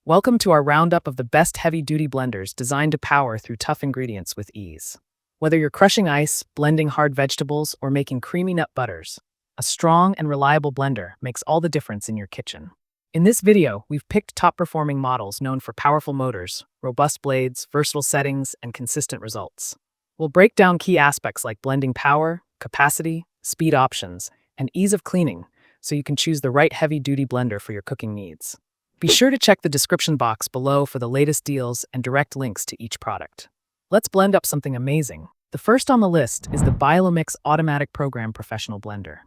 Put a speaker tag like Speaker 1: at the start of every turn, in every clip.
Speaker 1: Welcome to our roundup of the best heavy-duty blenders designed to power through tough ingredients with ease. Whether you're crushing ice, blending hard vegetables, or making creamy nut butters, a strong and reliable blender makes all the difference in your kitchen. In this video, we've picked top-performing models known for powerful motors, robust blades, versatile settings, and consistent results. We'll break down key aspects like blending power, capacity, speed options, and ease of cleaning so you can choose the right heavy-duty blender for your cooking needs. Be sure to check the description box below for the latest deals and direct links to each product. Let's blend up something amazing. The first on the list is the Biolomix Automatic Program Professional Blender.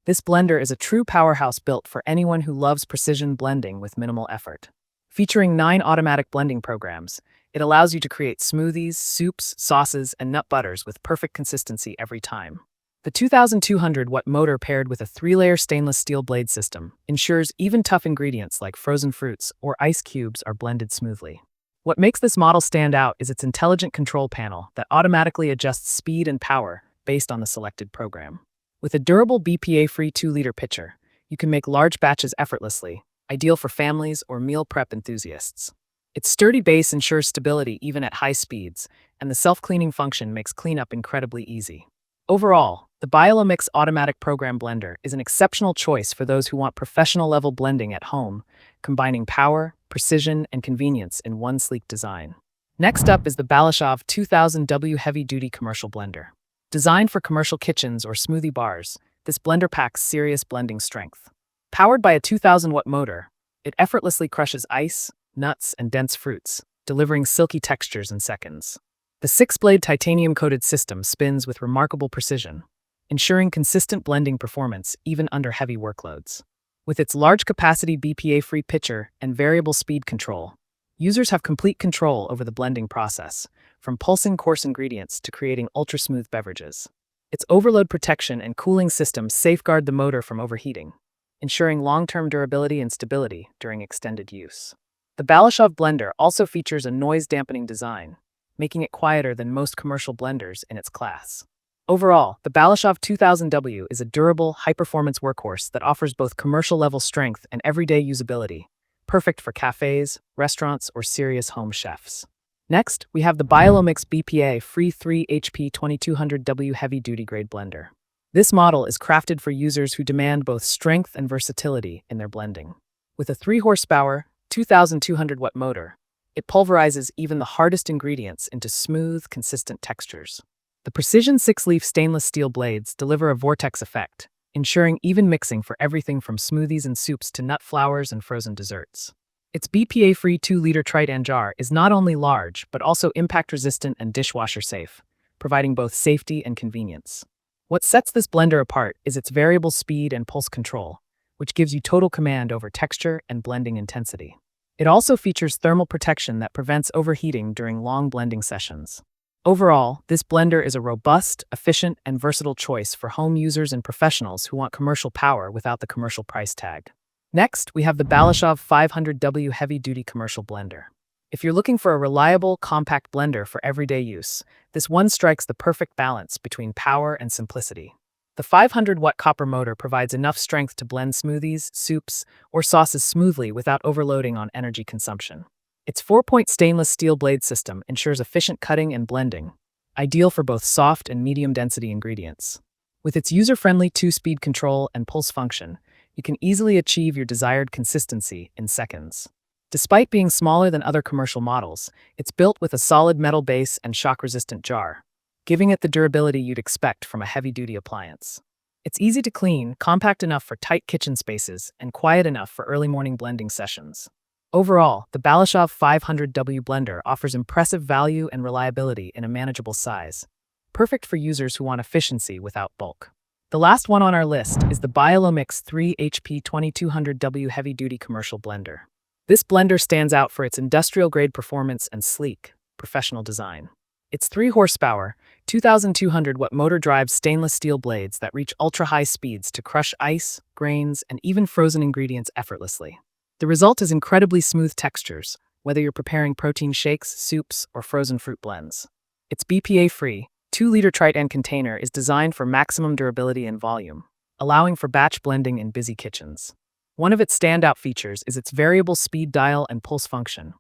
Speaker 1: This blender is a true powerhouse built for anyone who loves precision blending with minimal effort. Featuring 9 automatic blending programs, it allows you to create smoothies, soups, sauces, and nut butters with perfect consistency every time. The 2,200-watt motor paired with a 3-layer stainless steel blade system ensures even tough ingredients like frozen fruits or ice cubes are blended smoothly. What makes this model stand out is its intelligent control panel that automatically adjusts speed and power based on the selected program. With a durable BPA-free 2-liter pitcher, you can make large batches effortlessly, ideal for families or meal prep enthusiasts. Its sturdy base ensures stability even at high speeds, and the self-cleaning function makes cleanup incredibly easy. Overall, the Biolomix Automatic Program Blender is an exceptional choice for those who want professional-level blending at home, combining power, precision, and convenience in one sleek design. Next up is the Balashov 2000W Heavy-Duty Commercial Blender. Designed for commercial kitchens or smoothie bars, this blender packs serious blending strength. Powered by a 2,000-watt motor, it effortlessly crushes ice, nuts, and dense fruits, delivering silky textures in seconds. The 6-blade titanium-coated system spins with remarkable precision, ensuring consistent blending performance even under heavy workloads. With its large-capacity BPA-free pitcher and variable speed control, users have complete control over the blending process, from pulsing coarse ingredients to creating ultra-smooth beverages. Its overload protection and cooling systems safeguard the motor from overheating, ensuring long-term durability and stability during extended use. The Balashov blender also features a noise-dampening design, making it quieter than most commercial blenders in its class. Overall, the Balashov 2000W is a durable, high-performance workhorse that offers both commercial-level strength and everyday usability, perfect for cafes, restaurants, or serious home chefs. Next, we have the Biolomix BPA-free 3 HP 2200W Heavy-Duty Grade Blender. This model is crafted for users who demand both strength and versatility in their blending. With a 3-horsepower, 2,200-watt motor, it pulverizes even the hardest ingredients into smooth, consistent textures. The precision 6-leaf stainless steel blades deliver a vortex effect, ensuring even mixing for everything from smoothies and soups to nut flours and frozen desserts. Its BPA-free 2-liter Triton jar is not only large, but also impact-resistant and dishwasher-safe, providing both safety and convenience. What sets this blender apart is its variable speed and pulse control, which gives you total command over texture and blending intensity. It also features thermal protection that prevents overheating during long blending sessions. Overall, this blender is a robust, efficient, and versatile choice for home users and professionals who want commercial power without the commercial price tag. Next, we have the Balashov 500W Heavy-Duty Commercial Blender. If you're looking for a reliable, compact blender for everyday use, this one strikes the perfect balance between power and simplicity. The 500-watt copper motor provides enough strength to blend smoothies, soups, or sauces smoothly without overloading on energy consumption. Its 4-point stainless steel blade system ensures efficient cutting and blending, ideal for both soft and medium-density ingredients. With its user-friendly 2-speed control and pulse function, you can easily achieve your desired consistency in seconds. Despite being smaller than other commercial models, it's built with a solid metal base and shock-resistant jar, giving it the durability you'd expect from a heavy-duty appliance. It's easy to clean, compact enough for tight kitchen spaces, and quiet enough for early morning blending sessions. Overall, the Balashov 500W blender offers impressive value and reliability in a manageable size, perfect for users who want efficiency without bulk. The last one on our list is the Biolomix 3 HP 2200W Heavy-Duty Commercial Blender. This blender stands out for its industrial-grade performance and sleek, professional design. Its 3-horsepower, 2,200-watt motor drives stainless steel blades that reach ultra-high speeds to crush ice, grains, and even frozen ingredients effortlessly. The result is incredibly smooth textures, whether you're preparing protein shakes, soups, or frozen fruit blends. Its BPA-free, 2-liter Triton container is designed for maximum durability and volume, allowing for batch blending in busy kitchens. One of its standout features is its variable speed dial and pulse function,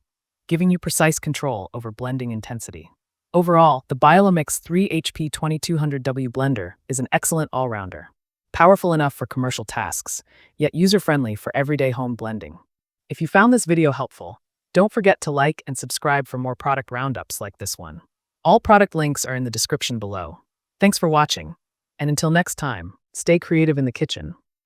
Speaker 1: giving you precise control over blending intensity. Overall, the Biolomix 3HP 2200W blender is an excellent all-rounder, powerful enough for commercial tasks, yet user-friendly for everyday home blending. If you found this video helpful, don't forget to like and subscribe for more product roundups like this one. All product links are in the description below. Thanks for watching, and until next time, stay creative in the kitchen.